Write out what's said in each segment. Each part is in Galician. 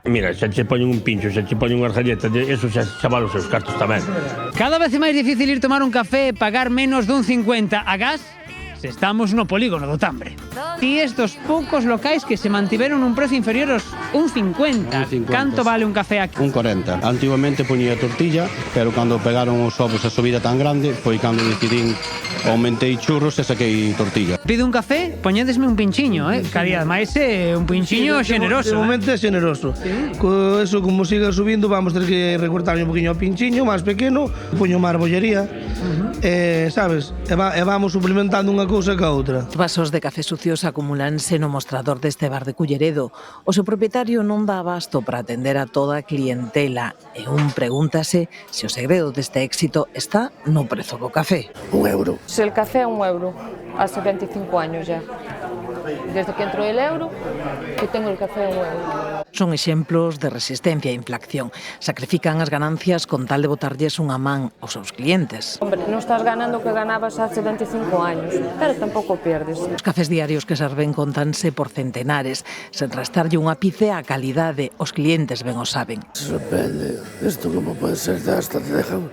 Mira, xa che poñen un pincho, xa che poñen unhas galletas, eso xa vale os seus cartos tamén. Cada vez é máis difícil ir tomar un café e pagar menos dun 50 a gas se estamos no polígono do Tambre. E estos poucos locais que se mantiveron un precio inferior aos un 50. Canto vale un café aquí? Un 40. Antiguamente poñía tortilla, pero cando pegaron os ovos a subida tan grande, foi cando decidín aumentei churros e saquei tortilla. Pido un café, poñedesme un pinchiño, calidad, máis un pinchiño xeneroso. De momento é xeneroso. Eso, como siga subindo, vamos ter que recortar un poquinho o pinchiño, máis pequeno, poño máis bollería, sabes? E vamos suplementando unha cousa ca outra. Os vasos de café sucios acumulanse no mostrador deste bar de Culleredo. O seu propietario non dá abasto para atender a toda a clientela e un pregúntase se o segredo deste éxito está no prezo do café. €1. Se el café é €1, hace 25 años ya. Desde que entró el euro, que tengo el café a €1. Son exemplos de resistencia e inflación. Sacrifican as ganancias con tal de botarlles unha man aos seus clientes. Hombre, non estás ganando o que ganabas hace 25 años, pero tampouco pierdes. Os cafés diarios que serven contanse por centenares. Sen restarlle un ápice á calidade, os clientes ben o saben. Depende, esto como puede ser, hasta te dejan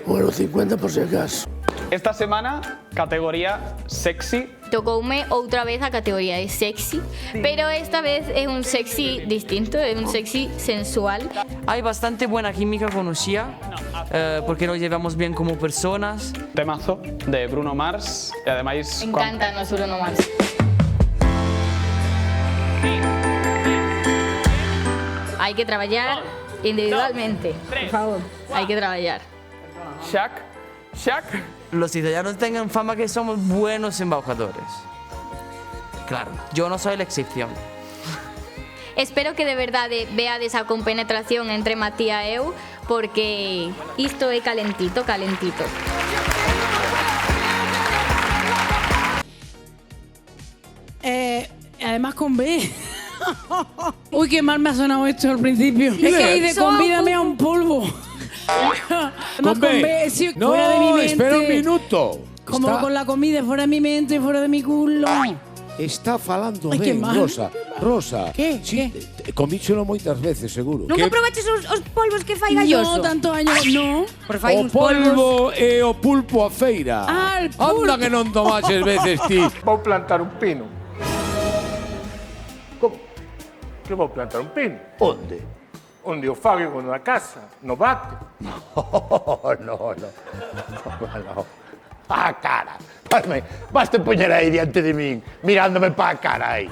€1,50 por si acaso. Esta semana, categoría sexy. Tocoume outra vez a categoría de sexy, pero esta vez é un sexy distinto, é un sexy sensual. Hay bastante buena química con Uxía, porque nos llevamos bien como personas. Temazo de Bruno Mars e ademais... Encanta nos Bruno Mars. Hai que traballar individualmente, por favor, hai que traballar. Shaq. Los italianos tengan fama que somos buenos embajadores. Claro, yo no soy la excepción. Espero que de verdade veades a compenetración entre Matías e eu, porque isto é calentito, calentito. Además con B. Uy, qué mal me ha sonado esto al principio. Es que dice, convídame a un polvo. Con B. Sí, no, fuera de mi mente. espera un minuto. Como con la comida, fuera de mi mente, fuera de mi culo. Está falando Ai, que ben, mal. Rosa. Que? Sí, comíchelo moitas veces, seguro. Nunca probaches os polvos que fai Galloso? No, tanto años, no. Fai O uns polvos. polvo e o pulpo a feira. Ah, el pulpo. Anda que non tomaches veces ti. Vou plantar un pino. Como? Que vou plantar un pino? Onde? Onde o fago na casa, no bate. No. A cara. Baste poñer aí diante de min, mirándome pa cara aí.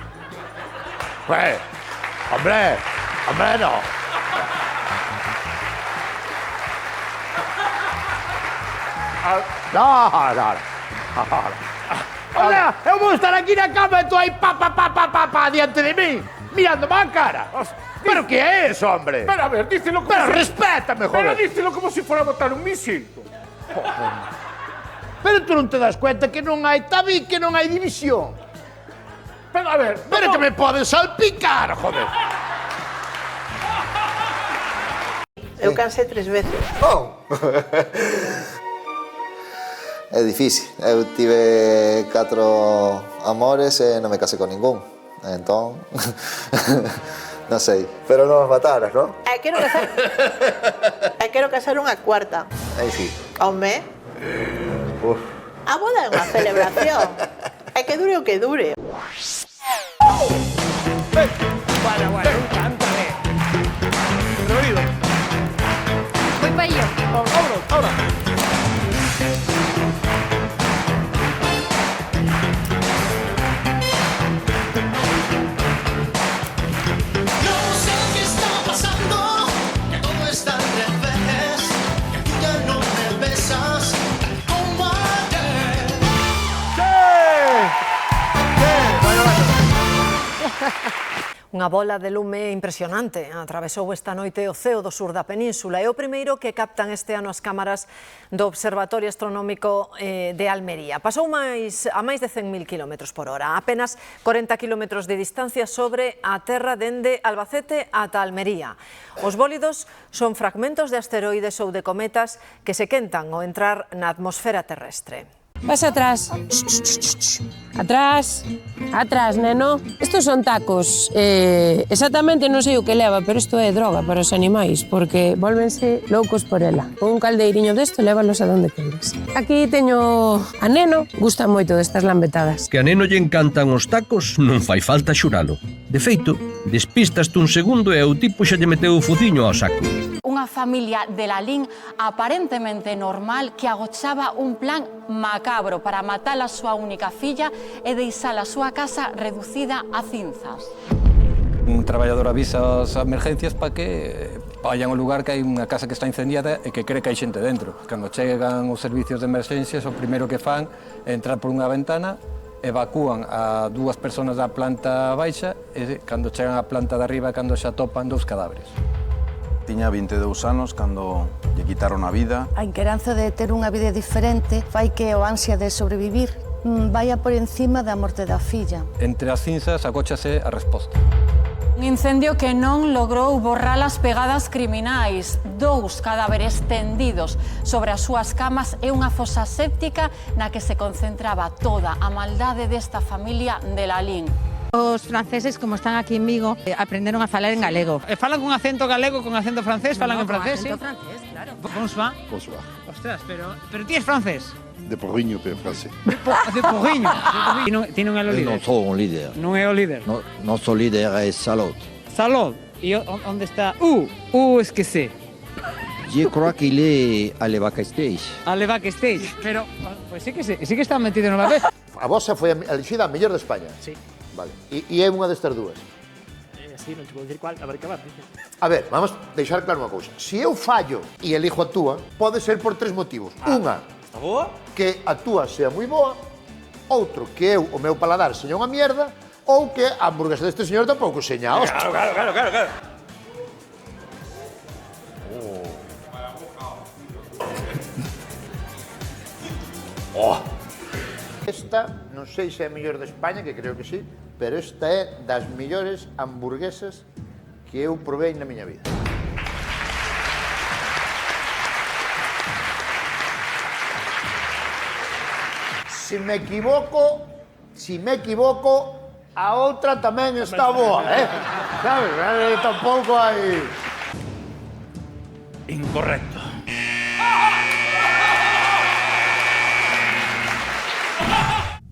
Hombre, no. No. Olha, eu vou estar aquí na cama e tú aí pa diante de min, mirándome a cara. Pero que é eso, hombre? Pero a ver, dícelo como Pero si... respétame, joder. Pero dícelo como si fuera a botar un misil. Pero tú non te das cuenta que non hai tabi, que non hai división. Pero a ver... Pero que me poden salpicar, joder. Eu cansei 3 veces. É difícil. Eu tive 4 amores e non me casei con ningún. Entón... non sei. Pero non os mataras, non? Quero casar unha cuarta. Aí sí. Home. A boda é unha celebración. É que dure o que dure. Bueno, cántale. Florido. Voy para ello. Ahora. Unha bola de lume impresionante atravesou esta noite o ceo do sur da península. É o primeiro que captan este ano as cámaras do Observatorio Astronómico de Almería. Pasou a máis de 100.000 km por hora, apenas 40 km de distancia sobre a terra dende Albacete ata Almería. Os bólidos son fragmentos de asteroides ou de cometas que se quentan ao entrar na atmosfera terrestre. Vas atrás. Atrás. Atrás, neno. Estos son tacos. Exactamente non sei o que leva, pero isto é droga para os animais, porque volvense loucos por ela. Con un caldeiriño desto, lévalos a donde queiras. Aquí teño a Neno, gusta moito destas lambetadas. Que a Neno lle encantan os tacos, non fai falta xuralo. De feito, despistaste un segundo e o tipo xa lle meteu o fociño ao saco. Unha familia de Lalín aparentemente normal que agochaba un plan macabro para matar a súa única filla e deixar a súa casa reducida a cinzas. Un traballador avisa as emergencias para que vayan ao lugar que hai unha casa que está incendiada e que cree que hai xente dentro. Cando chegan os servicios de emerxencias, o primeiro que fan é entrar por unha ventana, evacúan a 2 persoas da planta baixa e cando chegan á planta de arriba cando xa topan 2 cadáveres. Tiña 22 anos cando lle quitaron a vida. A inqueranza de ter unha vida diferente fai que o ansia de sobrevivir vaya por encima da morte da filla. Entre as cinzas acóchase a resposta. Un incendio que non logrou borrar as pegadas criminais. 2 cadáveres tendidos sobre as súas camas e unha fosa séptica na que se concentraba toda a maldade desta familia de Lalín. Os franceses, como están aquí en Vigo, aprenderon a falar en galego. Falan con acento galego, con acento francés, falan en francés, acento francés, claro. Bonsoir. Bonsoir. Ostras, pero ti es francés. De Porriño, pero francés. De Porriño. Ti non é o líder. Non sou un líder. Non é o líder. Non sou líder, é Salot. Salot. E onde está? Es que sé. Je crois qu'il est à backstage. A backstage. Pero, pues sí que está metido en la vez. A vosa foi elixida a mellor de España. Sí. Vale. E é unha destas dúas. Sí, non te vou dicir cuál, a ver que va. A ver, vamos deixar claro unha cousa. Se eu fallo e elijo a túa, pode ser por 3 motivos. Unha, está boa? Que a túa sea moi boa. Outro, que o meu paladar seña unha mierda. Ou que a hamburguesa deste señor tampouco seña. Claro. Esta, non sei se é a mellor de España, que creo que sí, pero esta é das mellores hamburguesas que eu provei na miña vida. Se me equivoco, a outra tamén está boa, Sabes? Tampouco hai... Incorrecto.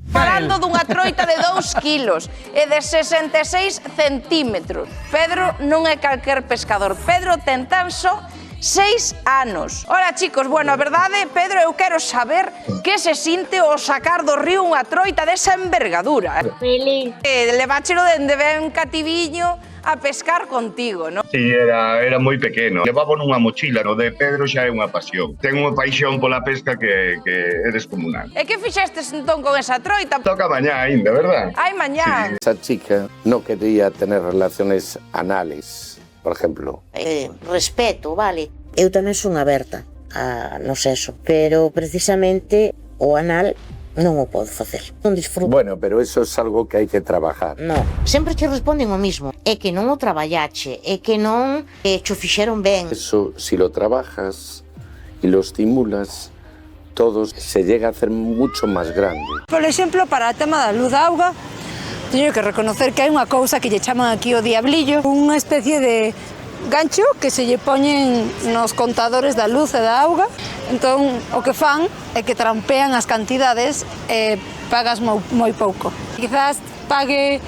Falando dunha troita de 2 kilos e de 66 centímetros. Pedro non é calquer pescador. Pedro ten tan só 6 anos. Ora, chicos, bueno, a verdade, Pedro, eu quero saber que se sinte o sacar do río unha troita desa envergadura. Feliz. Leváchelo dende ben cativiño a pescar contigo, non? Si, era moi pequeno. Levaba nunha mochila, no de Pedro xa é unha pasión. Ten unha paixón pola pesca que é descomunal. E que fixestes entón con esa troita? Toca mañá aínda, verdad? Ai, mañá. Sí. Esa chica no quería tener relaciones anales, por ejemplo. Respeto, vale. Eu tamén son aberta no sexo, pero precisamente o anal non o podo facer. Non disfruto. Bueno, pero eso es algo que hai que trabajar. No, sempre che responden o mismo. É que non o traballache, é que non cho fixeron ben. Eso, si lo trabajas y lo estimulas, todo se llega a hacer mucho más grande. Por exemplo, para o tema da luz da auga, teño que reconocer que hai unha cousa que lle chaman aquí o diablillo, unha especie de gancho que se lle poñen nos contadores da luz e da auga. Entón, o que fan é que trampean as cantidades e pagas moi pouco. Quizás pague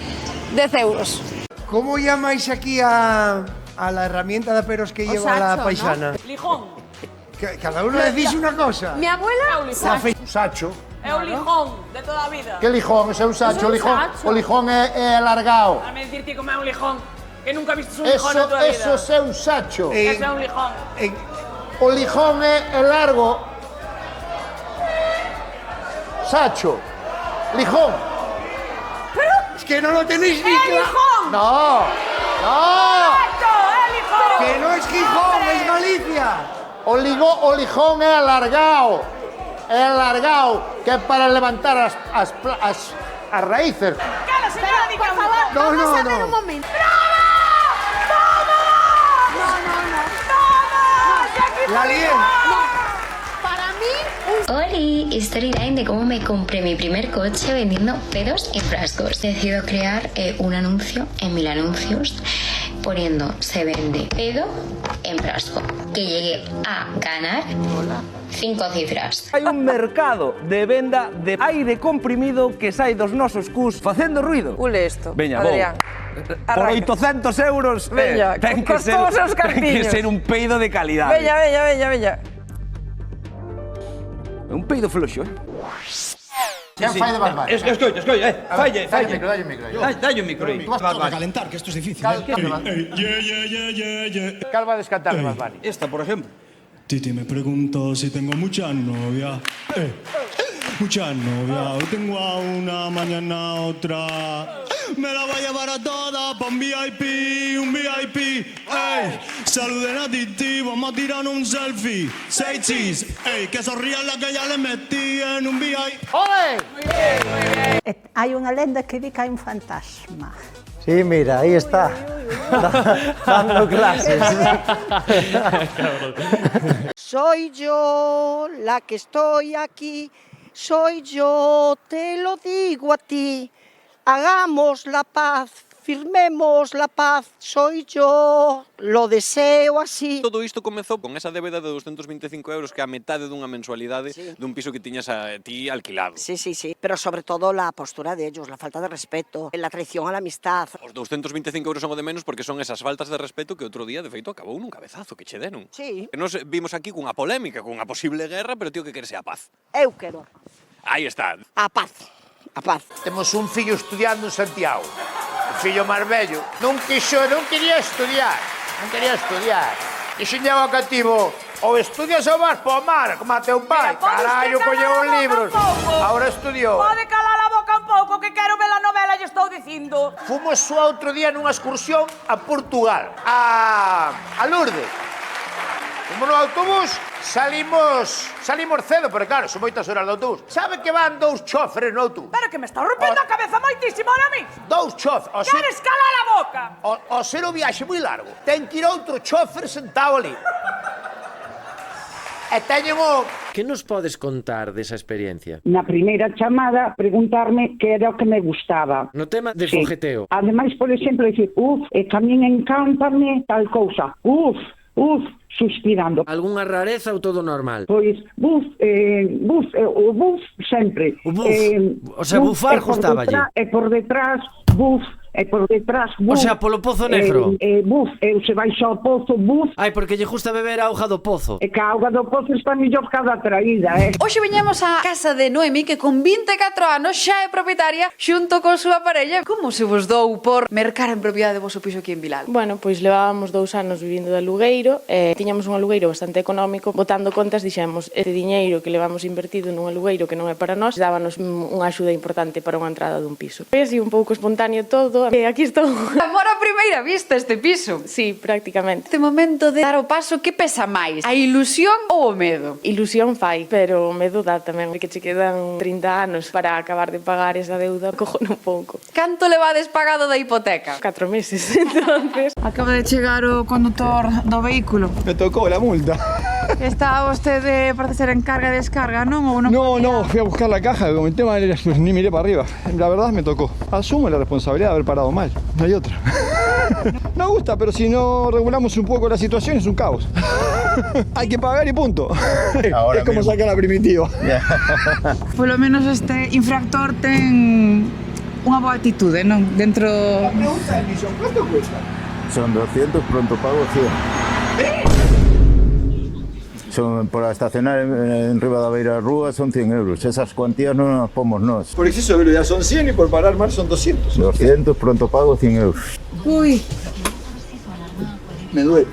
10 euros. ¿Cómo llamáis aquí a la herramienta de peros que lleva la paisana? ¿No? Lijón. Cada uno decís una cosa. Mi abuela... Un sacho. É un lijón de toda a vida. Que lijón? Ese é un sacho. O lijón é alargado. A me dicir ti como é un lijón. Que nunca vistes un lijón na tua vida. Eso é un sacho. Eso é un lijón. O lijón é largo. Sacho. Lijón. Pero... Es que no lo tenéis ni claro. ¡Lijón! No. ¡Correcto! ¡Es lijón! Que no es Gijón, es Galicia. O lijón é alargado. É alargado, que é para levantar as raíces. Cala, señora, diga por favor. Vamos a ver un momento. La lié. Para mí, un Oli, storyline de cómo me compré mi primer coche vendiendo pedos en frascos. He decidido crear un anuncio en Mil Anuncios poniendo se vende pedo en frasco, que llegué a ganar 5 cifras. Hai un mercado de venda de aire comprimido que sai dos nosos cus facendo ruido. Ule isto, Veña, Adrián. Por 800 euros Veña, ten que ser un peido de calidade. Veña. Un peido floxo, Quen fai de Bad Bunny? Escoita, falle. Dalle o micro. Dalle o micro aí. Tú vas a calentar, que esto es difícil. Cal va a descantar de Bad Bunny? Esta, por ejemplo. Titi me preguntó si tengo mucha novia. Mucha novia. Hoy tengo a una, mañana a otra. Me la voy a llevar a todas pa' un VIP. Ey, saluden a Titi, vamos a tirar un selfie. 6 cheese, ey, que sonría la que ya le metí en un VIP. ¡Ole! Hai unha lenda que di que hai un fantasma. Sí, mira, ahí está. Dando clases. Soy yo la que estoy aquí, soy yo, te lo digo a ti. Hagamos la paz, firmemos la paz, soy yo, lo deseo así. Todo isto comezou con esa débeda de 225 euros que é a metade dunha mensualidade dun piso que tiñas a ti alquilado. Sí, pero sobre todo la postura de ellos, la falta de respeto, la traición a la amistad. Os 225 euros son o de menos porque son esas faltas de respeto que outro día, de feito, acabou nun cabezazo que che deron. Sí. Que nos vimos aquí cunha polémica, cunha posible guerra, pero tío que querese a paz. Eu quero. Aí está. A paz. Temos un fillo estudiando en Santiago. O fillo máis vello. Non quería estudiar. Dixenlle ao cativo, ou estudias ou vas po mar, como a teu pai. Carallo, colleu un libro. Ahora estudiou. Pode calar a boca un pouco, que quero ver a novela, lle estou dicindo. Fomos só outro día nunha excursión a Portugal, a Lourdes. Fomos no autobús, salimos cedo, porque claro, son moitas horas de autobús. Sabe que van 2 choferes no autobús? Pero que me está rompendo a cabeza moitísimo ahora mismo. 2 choferes. Queres calar a boca? O ser o viaxe moi largo, ten que ir outro chofer sentado ali. E teñen o... Que nos podes contar desa experiencia? Na primeira chamada, preguntarme que era o que me gustaba. No tema de fogueteo. Ademais, por exemplo, dicir, que a min encántame tal cousa. Suspirando. Algunha rareza ou todo normal? Pois, o buf sempre. O buf, o sea, bufar gustáballe. E por detrás, buf. E por detrás, buf. O sea, polo pozo negro. Buf, se vai ao pozo, buf. Ai, porque lle gusta beber a auga do pozo. E que a auga do pozo está mellor que a da traída, Hoxe viñemos á casa de Noemi, que con 24 anos xa é propietaria xunto con súa parella. Como se vos dou por mercar en propiedade do vosso piso aquí en Vilal? Bueno, pois levábamos 2 anos vivindo de alugueiro, tiñamos un alugueiro bastante económico, botando contas dixemos, este diñeiro que levamos invertido nun alugueiro que non é para nós, dábanos unha axuda importante para unha entrada dun piso. Foi así un pouco espontáneo todo, aquí estou. Amor a primeira vista este piso. Sí, prácticamente. Este momento de dar o paso, que pesa máis? A ilusión ou o medo? Ilusión fai, pero o medo dá tamén, porque che quedan 30 anos para acabar de pagar esa deuda, cojo un pouco. Canto levades pagado da hipoteca? 4 meses, entonces. Acaba de chegar o condutor do vehículo. Me tocó la multa. Está vostede, parece ser, en carga e descarga, non? Ou non? No, fui a buscar la caja, como el tema era, pues, ni miré para arriba. La verdad me tocó. Asumo la responsabilidad de haber parado mal, no hay otra. No gusta, pero si no regulamos un poco la situación es un caos. Hay que pagar y punto. Ahora es como sacar la primitiva. Por lo menos este infractor ten unha boa atitude, non? Dentro... La pregunta del millón, ¿cuánto cuesta? Son 200, pronto pago 100. Son, por estacionar en Ribadabeira Rúa son 100 euros. Esas cuantías no nos pomos nós. Por exceso de velocidad son 100 y por parar mal son 200. 200, pronto pago 100 euros. Uy. Me duele.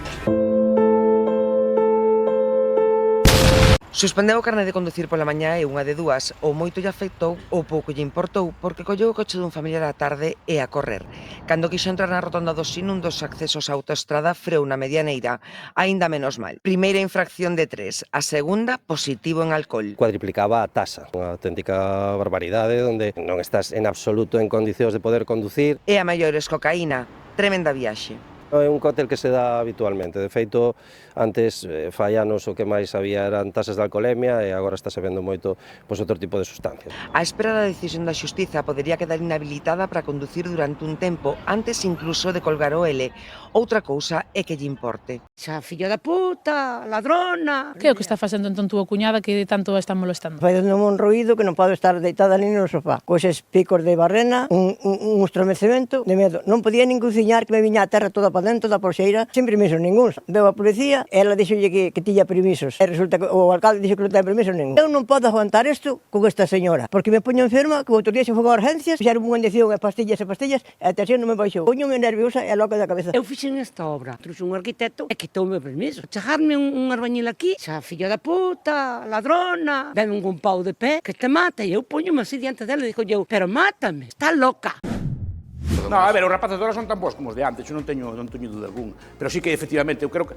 Suspendeu o carné de conducir pola mañá e unha de dúas, ou moito lle afectou ou pouco lle importou, porque colleu o coche dun familiar á tarde e a correr. Cando quixo entrar na rotonda do Sin, un dos accesos á autoestrada freou na medianeira, aínda menos mal. Primeira infracción de 3, a segunda, positivo en alcohol. Cuadriplicaba a tasa, unha auténtica barbaridade, onde non estás en absoluto en condicións de poder conducir. E a maiores, cocaína, tremenda viaxe. É un cóctel que se dá habitualmente. De feito, antes, fai anos, o que máis había eran tasas de alcoholemia e agora está se vendo moito outro tipo de sustancias. A espera da decisión da xustiza podería quedar inhabilitada para conducir durante un tempo, antes incluso de colgar o L. Outra cousa é que lle importe. Xa, fillo da puta, ladrona. Que é o que está facendo entón túa cuñada que tanto a está molestando? Facéndome un ruído que non podo estar deitada nin no sofá. Coixes picos de barrena, un estremecemento de medo. Non podía nin cociñar, que me viña a terra toda para dentro da porxeira, sin permisos ningún. Veo a policía, ela dixolle que tiña permisos. E resulta que o alcalde dixo que non ten permisos ningún. Eu non podo aguantar isto con esta señora, porque me poño enferma, que o outro día se foi a urgencias, fixeron unha inyección e pastillas, e a tensión non me baixou. Poñome nerviosa e loca da cabeza. Eu fixen esta obra, trouxe un arquitecto e quitoume o permiso. Chegarme un arbañil aquí, xa, fillo da puta, ladrona, dame un pau de pé, que te mata. E eu poñome así diante dela e dixo eu, pero mátame, está loca. No, a ver, os rapaces de ahora son tan bons como os de antes, eu non teño dúda algún. Pero sí que, efectivamente, eu creo que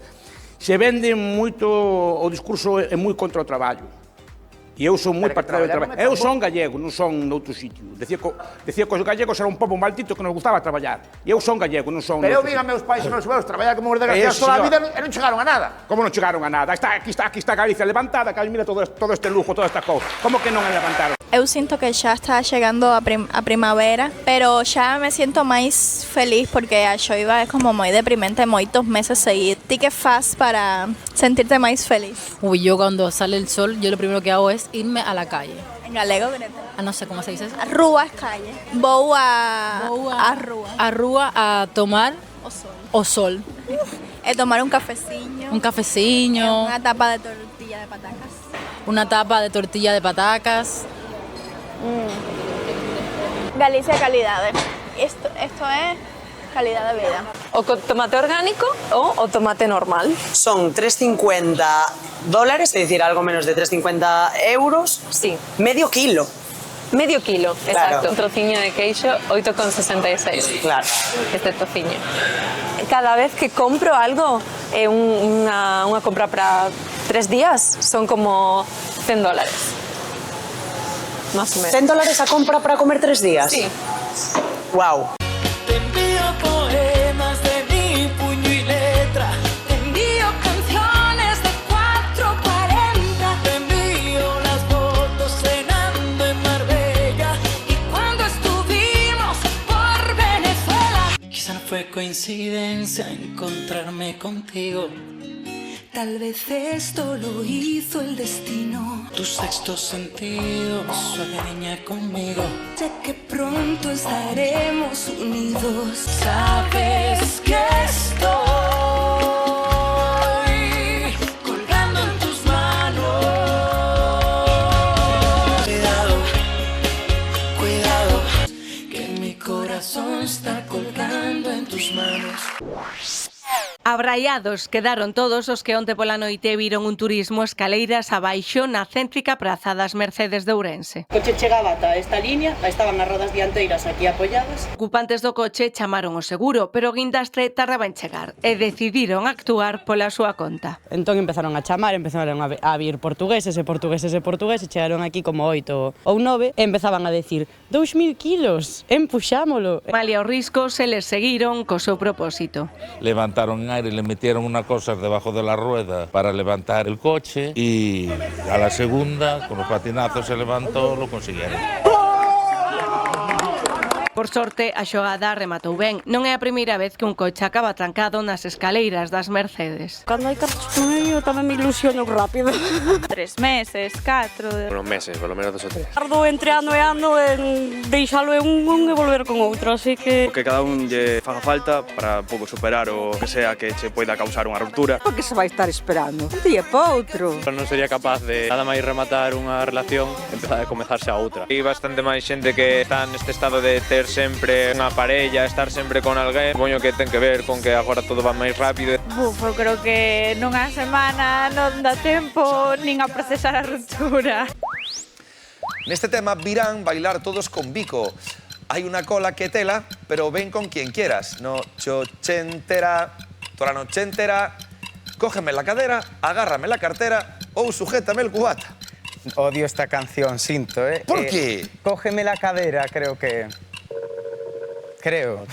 se vende moito, o discurso é moi contra o traballo. E eu son moi partidario do traballo. Eu son gallego, non son noutro sitio. Decía que os gallegos era un pobo maldito que nos gustaba traballar. E eu son gallego, non son... Pero eu vi a meus pais e meus abuelos traballar como os desgraciados toda a vida e non chegaron a nada. Como non chegaron a nada? Aquí está Galicia levantada, que mira todo este lujo, toda esta cousa. Como que non a levantaron? Eu sinto que xa está chegando a primavera, pero xa me siento máis feliz porque a xoiva é como moi deprimente moitos meses seguidos. Ti que faz para sentirte máis feliz? Uy, yo cuando sale el sol, yo lo primero que hago es irme a la calle. En galego, Greta? No sé cómo se dice eso. Rúa es calle. Vou a rúa. A rúa a tomar o sol. E tomar un cafeciño. Un cafeciño. Unha tapa de tortilla de patacas. Una tapa de tortilla de patacas. Galicia calidade. Isto é calidad de vida. O tomate orgánico o o tomate normal. Son $3,50, es decir, algo menos de 3,50 euros. Sí. Medio kilo. Medio kilo, exacto. Claro. Un trociño de queixo, 8,66. Claro. Este tociño. Cada vez que compro algo, unha compra para 3 días, son como $100. Más o menos. $100 a compra para comer 3 días. Sí. Wow. Te envío poemas de mi puño y letra. Te envío canciones de 4:40. Te envío las fotos cenando en Marbella Y cuando estuvimos por Venezuela. Quizá no fue coincidencia encontrarme contigo. Tal vez esto lo hizo el destino. Tu sexto sentido sueña conmigo. Sé que pronto estaremos unidos. Sabes que estoy colgando en tus manos. Cuidado, cuidado, que mi corazón está colgando en tus manos. Abraiados quedaron todos os que onte pola noite viron un turismo escaleiras abaixo na céntrica Praza das Mercedes de Ourense. O coche chegaba ata esta liña, estaban as rodas dianteiras aquí apoiadas. Ocupantes do coche chamaron o seguro, pero o guindastre tardaba en chegar e decidiron actuar pola súa conta. Entón empezaron a chamar, empezaron a vir portugueses e chegaron aquí como 8 ou 9 e empezaban a decir 2.000 kilos, empuxámolo. Malia os riscos, eles seguiron co seu propósito. Levantaron en aire, le metieron unas cosas debajo de la rueda para levantar el coche y a la segunda, con los patinazos se levantó, lo consiguieron. Por sorte, a xogada rematou ben. Non é a primeira vez que un coche acaba trancado nas escaleiras das Mercedes. Cando hai cartos por medio tamén me ilusiono rápido. 3 meses, 4. Unos meses, por lo menos 2 o 3. Tardo entre ano e ano en deixalo en un e volver con outro, así que... O que cada un lle faga falta para un pouco superar o que sea que che poida causar unha ruptura. Por que se vai estar esperando? Un día para outro. Non sería capaz de nada máis rematar unha relación e empezar a comezarse a outra. Hai bastante máis xente que está neste estado de ter sempre unha parella, estar sempre con alguén. Supoño que ten que ver con que agora todo va máis rápido. Eu creo que nunha semana non dá tempo nin a procesar a ruptura. Neste tema virán bailar todos con bico. Hai unha cola que tela, pero ven con quien quieras. Noche entera, toda la noche entera, cógeme la cadera, agárrame la cartera ou sujétame el cubata. Odio esta canción, sinto, ¿eh? ¿Por qué? Cógeme la cadera, creo que... Creo.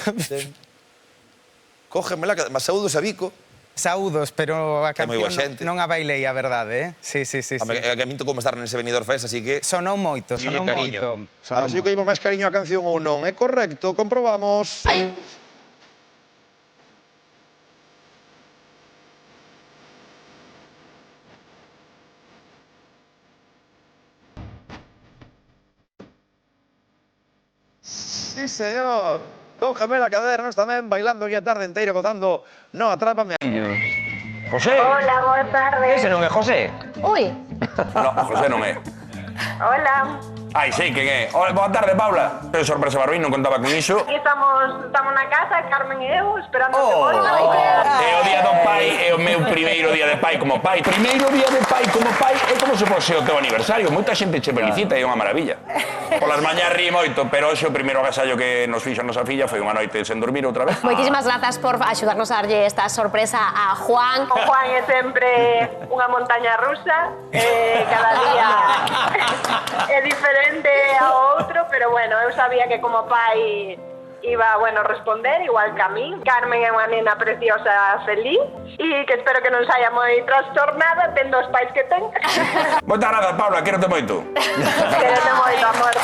Cógemela, mas saúdos a Vico. Saúdos, pero a É moi boa canción xente. non a bailei, a verdade, Sí. A mí tocou estar nese Benidorm Fest, así que... Sonou moito, sonou moito. Así que imos máis cariño a canción ou non. É correcto, comprobamos. Sí, señor. Cógeme la cadera, nós tamén bailando aquí a tarde inteira gozando. No, atrápame. José? Hola, boa tarde. Ese non é José? Ui. No, José non é. Hola. Ai, sei quen é. Hola, boa tarde, Paula. Que sorpresa para mí, non contaba con iso. Aquí estamos na casa, Carmen e eu, esperando que volva. É o día do pai, é o meu primeiro día de pai como pai. Primeiro día de pai como pai é como se fose o teu aniversario. Moita xente che felicita e é unha maravilla. Polas mañás rí moito, pero hoxe o primeiro agasallo que nos fixo a nosa filla foi unha noite sen dormir outra vez. Moitísimas grazas por axudarnos a darlle esta sorpresa a Juan. O Juan é sempre unha montaña rusa, cada día é diferente ao outro, pero bueno, eu sabía que como pai iba, bueno, responder igual que a mí. Carmen é unha nena preciosa, feliz, e que espero que non saia moi trastornada tendo os pais que ten. Moita nada, Paula, quérote moito. Quérote moito, amor.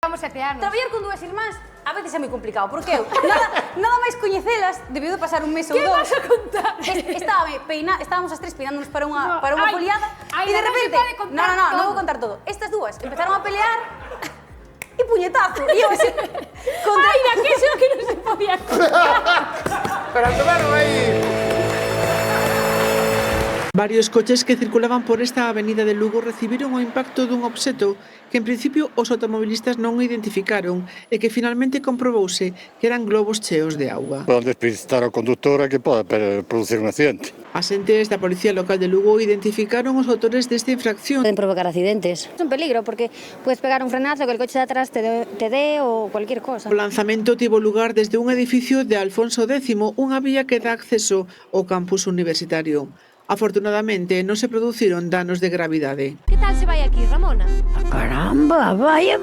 Vamos a tearnos. Traballar con dúas irmás a veces é moi complicado, porque eu nada máis coñecelas, debido de pasar un mes ou dous. Que vas a contar? Estábamos as tres peinándonos para unha foliada e de repente... Non vou contar todo. Estas dúas empezaron a pelear e puñetazo. E eu así... Ai, aquello que non se podía contar. Pero tomaron aí... Varios coches que circulaban por esta avenida de Lugo recibiron o impacto dun obxeto que en principio os automobilistas non identificaron e que finalmente comprobouse que eran globos cheos de auga. Poden despistar ao conductor a que poda producir un accidente. As entes da Policía Local de Lugo identificaron os autores desta infracción. Pueden provocar accidentes. Es un peligro porque puedes pegar un frenazo que el coche de atrás te dé o cualquier cosa. O lanzamento tivo lugar desde un edificio de Alfonso X, unha vía que dá acceso ao campus universitario. Afortunadamente, non se produciron danos de gravidade. Que tal se vai aquí, Ramona? Caramba, vaya,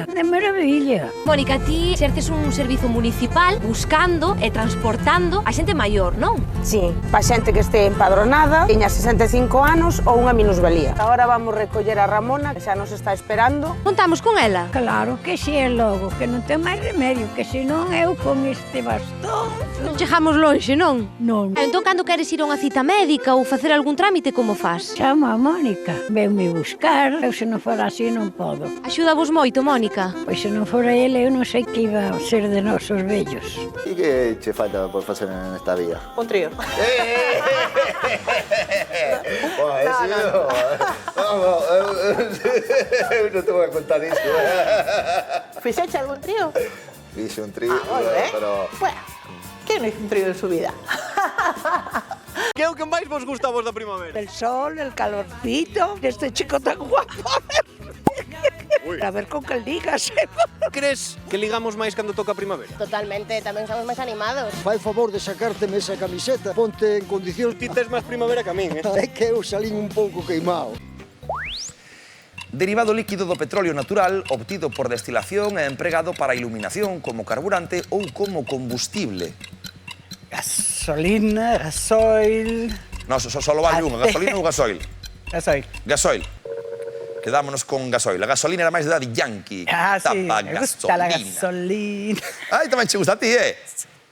de maravilla. Mónica, ti exerces un servizo municipal buscando e transportando a xente maior, non? Sí, pa xente que este empadronada, tiña 65 anos ou unha minusvalía. Agora vamos recoller a Ramona, que xa nos está esperando. Contamos con ela? Claro que si é logo, que non ten máis remedio, que senón eu con este bastón... Non chegamos lonxe, non? Non. Entón, cando queres ir a unha cita médica ou facer algún trámite, como faz? Chama a Mónica, venme buscar, eu se non fora así non podo. Axuda vos moito, Mónica? Pois se non fora ele, eu non sei que iba a ser de nosos vellos. E que che falta por facer nesta vía? Un trío. Eu non te vou a contar isto. Fixeche algún trío? Fixe un trío, pero... Bueno, quen non hizo un trío en su vida? Que é o que máis vos gusta vos da primavera? El sol, el calorcito, este chico tan guapo. A ver con que ligas. Crees que ligamos máis cando toca a primavera? Totalmente, tamén somos máis animados. Fai favor de sacárteme esa camiseta, ponte en condicións... Ti tes máis primavera que a min, É que eu salín un pouco queimado. Derivado líquido do petróleo natural obtido por destilación e empregado para iluminación como carburante ou como combustible. Gasolina, gasoil... Non, só vale unha, gasolina ou gasoil? Gasoil. Gasoil. Quedámonos con gasoil. A gasolina era máis de Daddy Yankee. Sí, me gusta la gasolina. Ai, tamén che gusta a ti,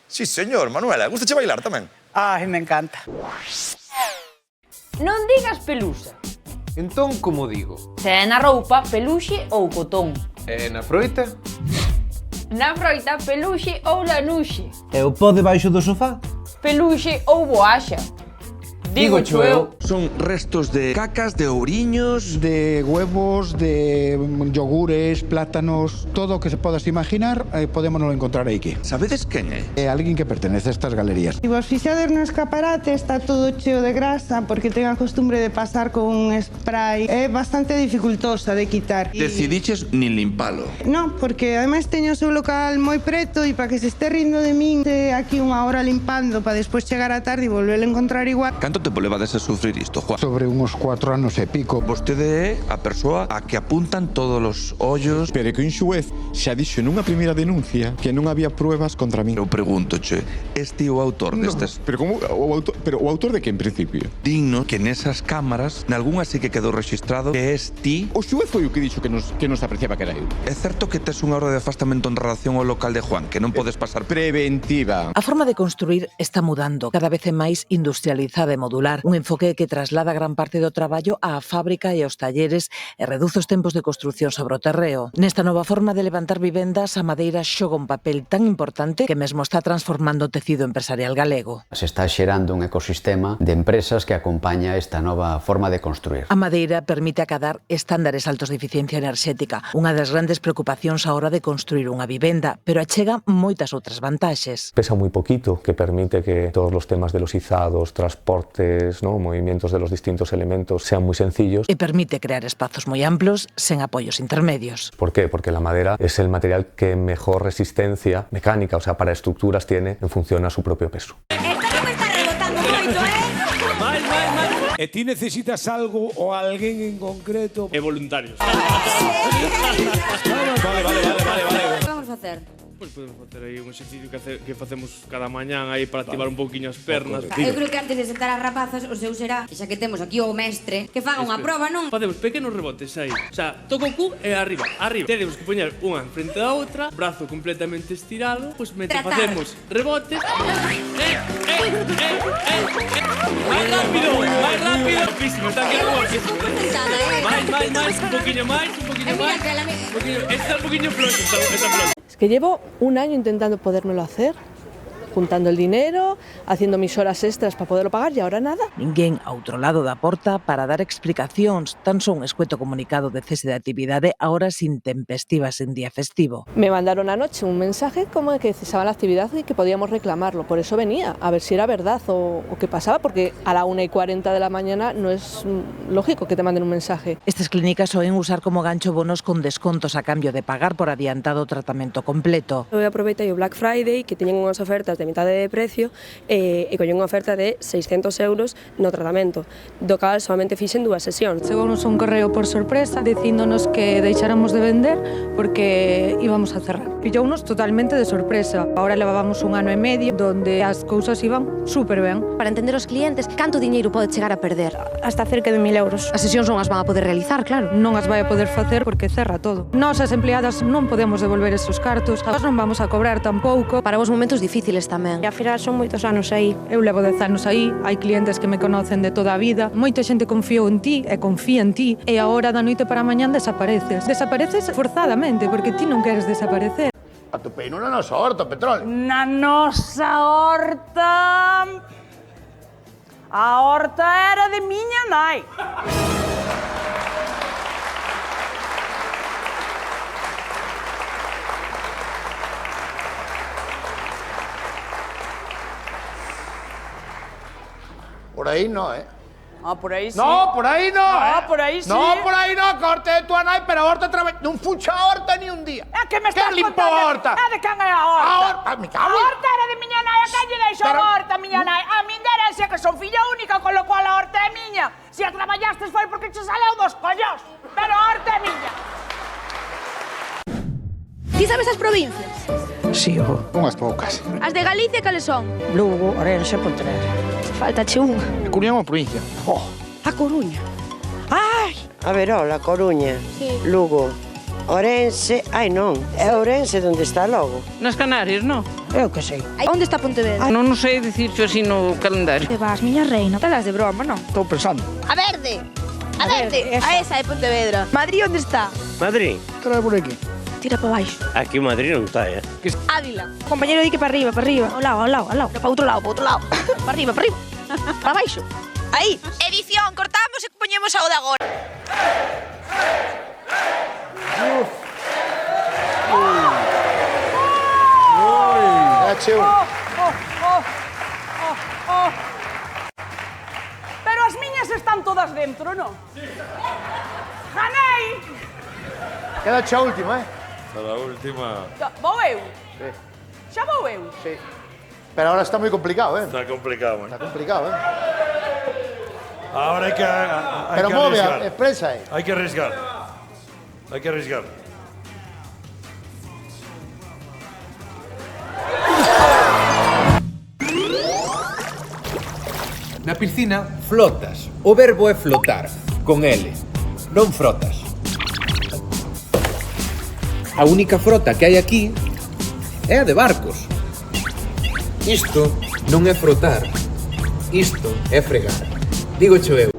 Sí, señor, Manuela. Gustache bailar tamén? Ai, me encanta. Non digas pelusa. Entón, como digo? Se é na roupa, peluxe ou cotón. E na froita? Na froita, peluxe ou lanuxe. E o pó debaixo do sofá? Peluxe ou boaxa. Digo eu. Son restos de cacas, de ouriños... De huevos, de yogures, plátanos, todo o que se podas imaginar, podémonos encontrar aquí. Sabedes quen é? É alguén que pertenece a estas galerías. Se vos fixades no escaparate está todo cheo de grasa porque ten a costumbre de pasar con un spray. É bastante dificultosa de quitar. Decidiches nin limpalo. Non, porque ademais teño o seu local moi preto e para que se este rindo de min te aquí unha hora limpando para despois chegar á tarde e volver a encontrar igual. Canto tempo levades a sufrir isto, Juan? Sobre uns 4 anos e pico. Vostede é a persoa a que apuntan todos os ollos. Pero que un xuez xa dixo nunha primeira denuncia que non había pruebas contra min. Eu pregúntoche, este é o autor destes? Pero como o autor de que en principio? Digno que nesas cámaras, nalgúna sí que quedou registrado que es ti. O xuez foi o que dixo que nos apreciaba que era eu. É certo que tes unha orde de afastamento en relación ao local de Juan, que non podes pasar preventiva. A forma de construir está mudando, cada vez é máis industrializada e modular, un enfoque que traslada gran parte do traballo á fábrica e aos talleres e reduce os tempos de construción sobre o terreo. Nesta nova forma de levantar vivendas, a madeira xoga un papel tan importante que mesmo está transformando o tecido empresarial galego. Se está xerando un ecosistema de empresas que acompaña esta nova forma de construir. A madeira permite acadar estándares altos de eficiencia enerxética, unha das grandes preocupacións á hora de construir unha vivenda, pero achega moitas outras vantaxes. Pesa moi poquito, que permite que todos os temas de los izados, transportes, movimientos de los distintos elementos sean moi sencillos. E permite crear espazos moi amplos sen apoios intermedios. ¿Por qué? Porque la madera es el material que mejor resistencia mecánica, o sea, para estructuras tiene en función a su propio peso. E ti necesitas algo ou alguén en concreto? E voluntarios. Vale. Que vamos facer? Pois podemos facer aí un exercicio que facemos cada mañán aí para activar un pouquiño as pernas. Eu creo que antes de sentar as rapazas, o seu será, xa que temos aquí o mestre, que faga unha proba, non? Facemos pequenos rebotes aí. O sea, toco o cu e arriba. Temos que poñer unha enfrente da outra, brazo completamente estirado, pois mentre facemos rebotes. Máis rápido. Rapísimo, está aquí algo aquí. Máis, un poquinho máis. Esta un poquinho flojo, esta floja. Es que llevo un año intentando podérmelo hacer, juntando el dinero, haciendo mis horas extras para poderlo pagar e ahora nada. Ninguén a outro lado da porta para dar explicacións, tan só un escueto comunicado de cese de actividade a horas intempestivas en día festivo. Me mandaron anoche un mensaje como de que cesaba la actividad y que podíamos reclamarlo, por eso venía, a ver si era verdad o qué pasaba, porque a la 1:40 de la mañana no es lógico que te manden un mensaje. Estas clínicas soen usar como gancho bonos con descontos a cambio de pagar por adiantado tratamento completo. Eu aproveitei o Black Friday, que teñen unhas ofertas de mitad de precio, e collín unha oferta de 600 euros no tratamento, do cal solamente fixen 2 sesións. Chegounos un correo por sorpresa dicíndonos que deixáramos de vender porque íbamos a cerrar. Pillounos totalmente de sorpresa. Ahora levábamos un ano e medio donde as cousas iban super ben. Para entender os clientes, canto diñeiro pode chegar a perder? Hasta cerca de 1000 euros. As sesións non as van a poder realizar, claro. Non as vai a poder facer porque cerra todo. Nós, as empleadas, non podemos devolver esos cartos, nós non vamos a cobrar tampouco. Para vos momentos difíciles tamén. E ao final son moitos anos aí. Eu levo 10 anos aí, hai clientes que me conocen de toda a vida. Moita xente confiou en ti e confía en ti e agora da noite para a mañán desapareces. Desapareces forzadamente porque ti non queres desaparecer. Atopei na nosa horta, petróleo. Na nosa horta... A horta era de miña nai. Por aí no, Ah, por aí sí. No, por aí no, por aí sí. No, por aí no, que a horta de tua nai, pero a horta non fucha a horta ni un día. É que me estás limpou a horta? É de can é a horta? A horta, me cago. A horta era de miña nai, a calle deixou a horta, miña nai. A min derense que son filla única, con lo cual a horta é miña. Se a traballastes foi porque che saleu dos collós, pero a horta é miña. Ti sabes as provincias? Si, unhas poucas. As de Galicia, cales son? Lugo, Orense, Pontevedra. Faltache unha. A Coruña é unha provincia. A Coruña. Ai! A Verola, Coruña, Lugo, Orense... Ai, non, é Ourense onde está logo. Nas Canarias, non? Eu que sei. Onde está Pontevedra? Non sei dicircho así no calendario. Te vas, miña reina, telas de broma, non? Estou pensando. A verde! A verde! A esa é Pontevedra. Madrid onde está? Madrid? Trae por aquí. Tira para baixo. Aquí Madrid non está, Ávila. Compañero, di que para arriba, para arriba. Ao lado, ao lado, ao lado. Para outro lado, para outro lado. Para arriba, para arriba. Para baixo. Aí, edición, cortamos e poñemos ao de agora. Pero as miñas están todas dentro, non? Ganei! Queda xa a última, A la última. Vou eu? Sí. Xa vou eu? Sí. Pero ahora está moi complicado, Está complicado, Está complicado, Ahora hay que Pero move, arriesgar. expresa aí. Hay que arriesgar. Hay que arriesgar. Na piscina flotas. O verbo é flotar, con L. Non frotas. A única frota que hai aquí é a de barcos. Isto non é frotar. Isto é fregar. Dígocho eu.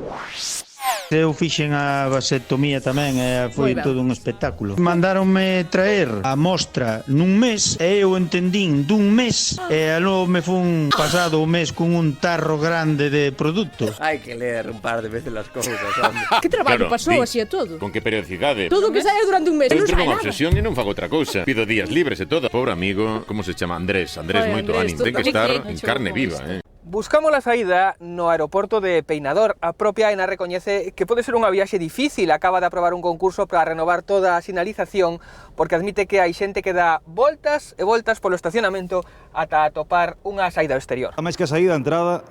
Eu fixen a vasectomía tamén e foi Moi ben. todo un espectáculo. Mandáronme traer a mostra nun mes e eu entendín dun mes e aló me fun pasado o mes cun un tarro grande de produtos. Hai que ler un par de veces las cousas, home. Que traballo Claro, pasou sí. así a todo? Con que periodicidade? Todo o que saia durante un mes. Eu Non entro sae nunha nada. obsesión e non fago outra cousa. Pido días libres e todo. Pobre amigo, como se chama? Andrés, Joder, moito Andrés, ánimo. tú Ten que tamén estar que en hecho carne como viva, isto. Buscamos a saída no aeroporto de Peinador. A propia AENA recoñece que pode ser unha viaxe difícil. Acaba de aprobar un concurso para renovar toda a sinalización porque admite que hai xente que dá voltas e voltas polo estacionamento ata atopar unha saída ao exterior. A máis que a saída, a entrada,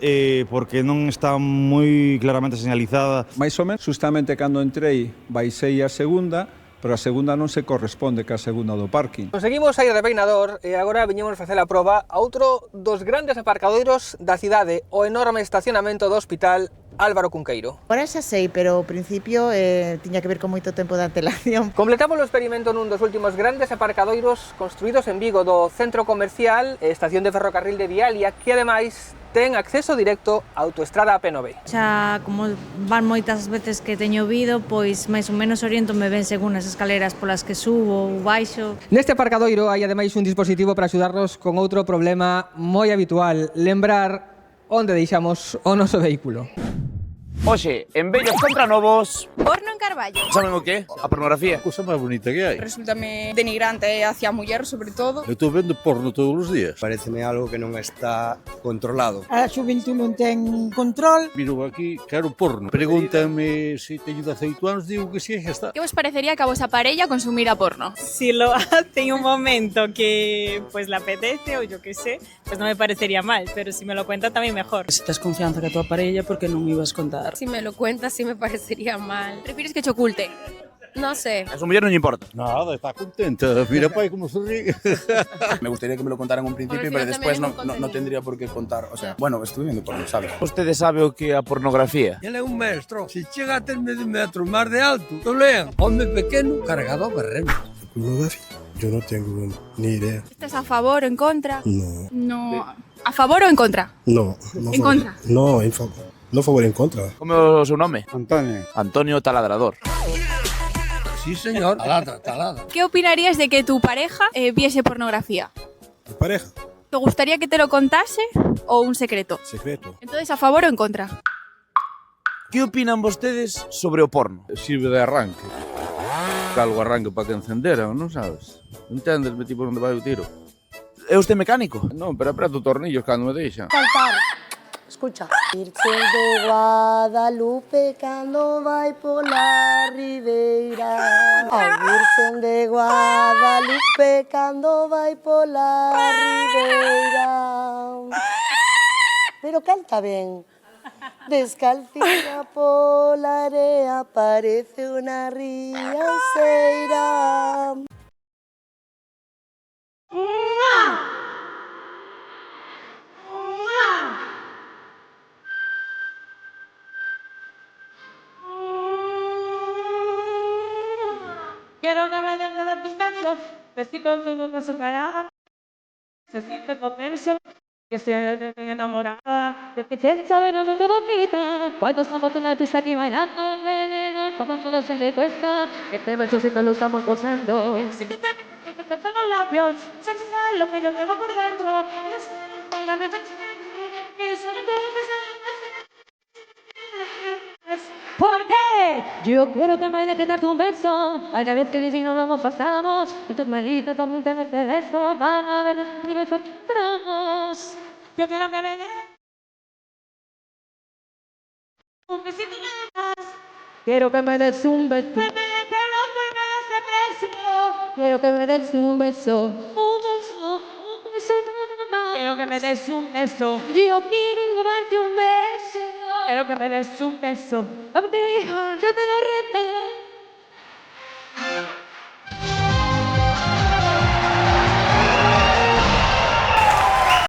porque non está moi claramente señalizada. Mais ou menos, justamente cando entrei, baixei a segunda, pero a segunda non se corresponde ca segunda do parking. Conseguimos sair de Peinador e agora viñemos facer a proba a outro dos grandes aparcadoiros da cidade, o enorme estacionamento do Hospital Álvaro Cunqueiro. Ahora xa sei, pero ao principio tiña que ver con moito tempo de antelación. Completamos o experimento nun dos últimos grandes aparcadoiros construídos en Vigo do centro comercial e estación de ferrocarril de Vialia, que ademais ten acceso directo á autoestrada AP9. Xa, como van moitas veces que teño vido, pois máis ou menos orientome ben según as escaleras polas que subo ou baixo. Neste aparcadoiro hai ademais un dispositivo para axudarnos con outro problema moi habitual, lembrar onde deixamos o noso vehículo. Oxe, en vellos contra novos. Porno en Carballo. Saben o que? A pornografía. Cousa máis bonita que hai. Resúltame denigrante hacia a muller, sobre todo. Eu estou vendo porno todos os días. Pareceme algo que non está controlado. A xuventude non ten control. Miro aquí, quero porno. Pregúntame se teño 18 anos, digo que si, xa está. Que vos parecería que a vosa parella consumira porno? Si lo hace en un momento que pues le apetece o yo qué sé, pues no me parecería mal, pero si me lo cuenta también mejor. Si tes confianza que a tua parella, por que non ibas contar? Si me lo cuentas, sí me parecería mal. ¿Prefieres que te oculte? No sé. A su muller non lle importa. Nada, está contenta. Mira, pai, como sonríe. Me gustaría que me lo contaran en un principio, pero después no tendría por qué contar. O sea, bueno, estoy viendo porno, ¿sabes? Vostede sabe o que é a pornografía? Ele é un maestro. Se chega a ter medio metro máis de alto, lo lean. Home pequeno cargado a berreno. Pornografía? Yo no tengo ni idea. ¿Estás a favor o en contra? No. No. ¿A favor o en contra? No. En contra. No, en favor. No favor en contra. Como é o seu nome? Antonio. Antonio Taladrador. Sí, señor. Talada. ¿Qué opinarías de que tu pareja viese pornografía? ¿Tu pareja? ¿Te gustaría que te lo contase o un secreto? Secreto. Entonces, ¿a favor o en contra? Que opinan vostedes sobre o porno? Sirve de arranque. Calgo arranque para que encendera, non sabes? Entendes, tipo, onde vai o tiro? É usted mecánico? Non, pero apreto tornillos cando me deixan. Cantar. Escucha. Virgen de Guadalupe cando vai pola ribeira. A Virgen de Guadalupe cando vai pola ribeira. Pero canta ben. Descalcina pola area parece unha rianceira. Quiero que me den de tus besos, besitos de una separada. Se siente potencia, que se enamorada. De que te sabe no te bonita. Cuando estamos en la pista aquí bailando, como todo se recuesta. Este beso sí que lo estamos gozando. Si te tocan los labios, sé lo que yo tengo por dentro. Póngame ¿Por qué? Yo quiero que me dejes darte un beso. A la vez que decimos nos pasamos. Estos malditos también te beso. Van a ver mi beso. Yo quiero que me des un besito más. Quiero que me des un beso. Quiero que me des un beso. Un beso. Un beso. Quiero que me des un beso. Yo quiero darte un beso. Quiero que me des un beso. Yo te lo reto.